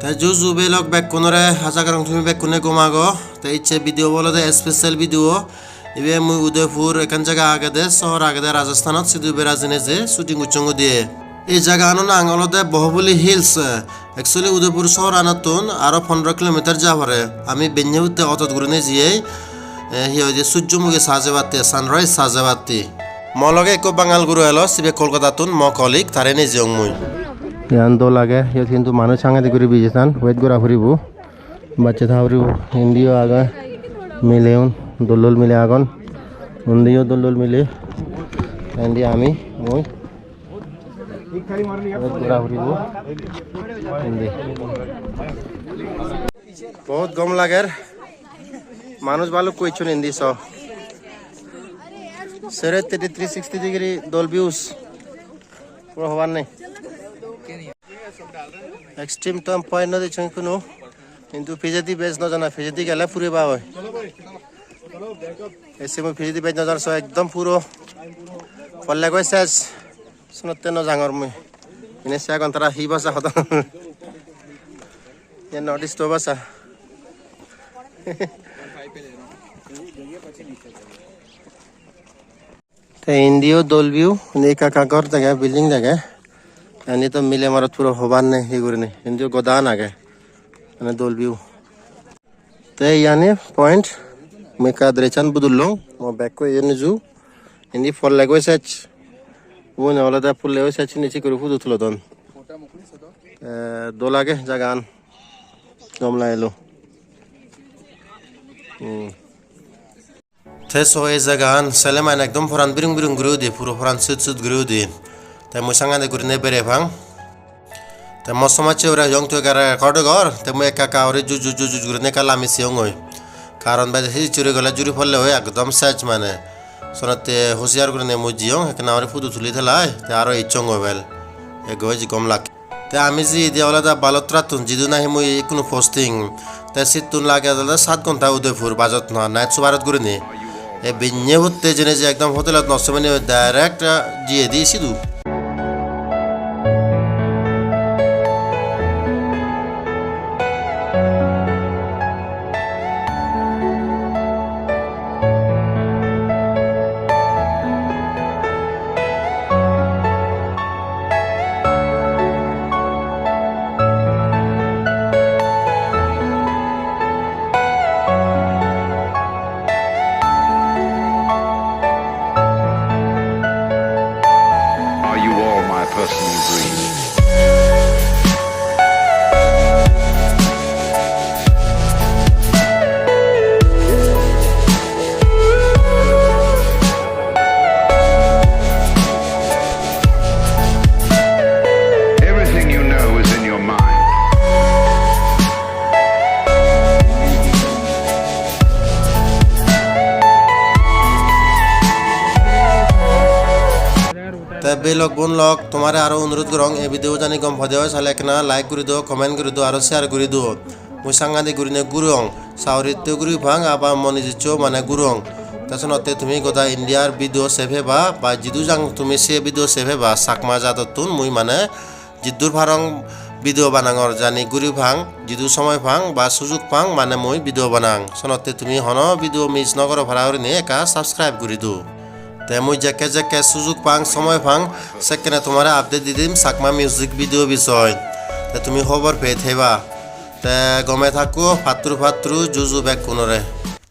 তাই জুজু বেলক ব্যাক কোনরে হাজা কারণ তুমি ব্যাক কোনে গোমাগো তাই ইচ্ছে ভিডিও বলো দে স্পেশাল ভিডিও ইবে মুই উদয়পুর এখান জায়গা আগে দে শহর আগে দে রাজস্থানত সিধু বেরাজিনে যে শুটিং উচ্চঙ্গ দিয়ে এই জায়গা আনো না আঙলতে বহবলি হিলস একচুয়ালি উদয়পুর শহর আনাতুন আরো 15 কিলোমিটার যাবারে আমি বেঞ্জাউতে অতত ঘুরে জিয়ে হিয় যে সূর্যমুখী সাজেবাতি সানরাইজ সাজেবাতি মলগে একো বাঙাল গুরু এলো সিবে কলকাতাতুন ম কলিক তারে নে জিয়ং মুই ইয়ান দো লাগে ইয়ত কিন্তু মানুষ সাংগাতি করে বিজেসান ওয়েট গোরা ফুরিব বাচ্চা থাউরিব হিন্দিও আগা মিলেউন দোলল মিলে আগন হিন্দিও দোলল মিলে হিন্দি আমি মুই গোরা ফুরিব হিন্দি বহুত গম লাগের মানুষ ভালো কইছুন হিন্দি স সেরে 360 ডিগ্রি দোল ভিউস পুরো হবার নেই এক্সট্রিম টাইম পয়েন্ট নদী ছুঁই কোনো কিন্তু ফিজেদি বেজ ন জানা ফিজেদি গেলে ফুরিবা হয় এসে মই ফিজেদি বেজ নজার সো একদম পুরো ফলে গৈ শেষ শুনতে ন জাঙর মই এনে সে ঘন্টা হি বাসা হত এ নর্থ ইস্ট বাসা তে ইন্ডিও দোল ভিউ নেকা কাগর জায়গা বিল্ডিং জায়গা आणि तो मिले मारा थोड़ा होबान ने हे गुरने हिंदी गोदान आ गए અને દોલ વ્યૂ તે યાને પોઈન્ટ મે કા દ્રેચાન બદુલ્લો મો બેક કો યને જુ ઇન્દી ફોલ લાગો સેચ વો ને ઓલાદા ફૂલ લેવો સેચ નીચે કરી ફુદ ઉથલો દન દો લાગે জাগান কমলা এলো তে সো এই জাগান সেলেমান একদম ফরান বিরুং বিরুং গ্রু দি পুরো ফরান সুত সুত গ্রু দি তাই মই সাংগাদে গুরনে বেরে ভাং তাই মো সমাজে ওরা জং তো গারা কড় গর তাই মই একা কা ওরে জু জু জু জু গুরনে কালা মিসি হই কারণ বাদে হি চুরি গলা জুরি ফললে হয় একদম সাজ মানে সনতে হুশিয়ার গুরনে মই জিও একনা ওরে ফুদু তুলি থলাই তে আরো ইচং হবেল এ গজ কম লাগ তে আমি জি দেওলাদা বালত্রা তুন জিদু নাহি মই কোনো পোস্টিং তে সিতুন লাগে দাদা 7 ঘন্টা উদয়পুর বাজত না নাইট সুবারত গুরনে এ বিন্যে হতে জেনে যে একদম হোটেলত নষ্ট মানে ডাইরেক্ট জিয়ে দি Sidhu personal dream. Everything you know is in your mind. বেলক বোন লক তোমারে আরো অনুরোধ করং এই ভিডিও জানি গম ভদে হয় সালে একনা লাইক করে দিও কমেন্ট করে দিও আর শেয়ার করে দিও মুই সাংগাদি গুরিনে গুরুং সাউরিতে গুরি ভাং আবা মনি জিচো মানে গুরুং তাছনতে তুমি গোদা ইন্ডিয়ার ভিডিও সেভে বা জিদু জাং তুমি সে ভিডিও সেভে বা সাকমা জাততুন মুই মানে জিদুর ভারং ভিডিও বানাঙর জানি গুরি ভাং জিদু সময় ভাং বা সুযোগ ভাং মানে মুই ভিডিও বানাং সনতে তুমি হন ভিডিও মিস নগর ভাড়া নে একা সাবস্ক্রাইব করে দিও তে মুই যেকে যেকে সুযোগ পাং সময় পাং সেখানে তোমার আপডেট দি দিম সাকমা মিউজিক ভিডিও বিষয় তে তুমি খবর পেয়ে থেবা তে গমে থাকো ফাত্রু ফাত্রু জুজু ব্যাক কোনরে।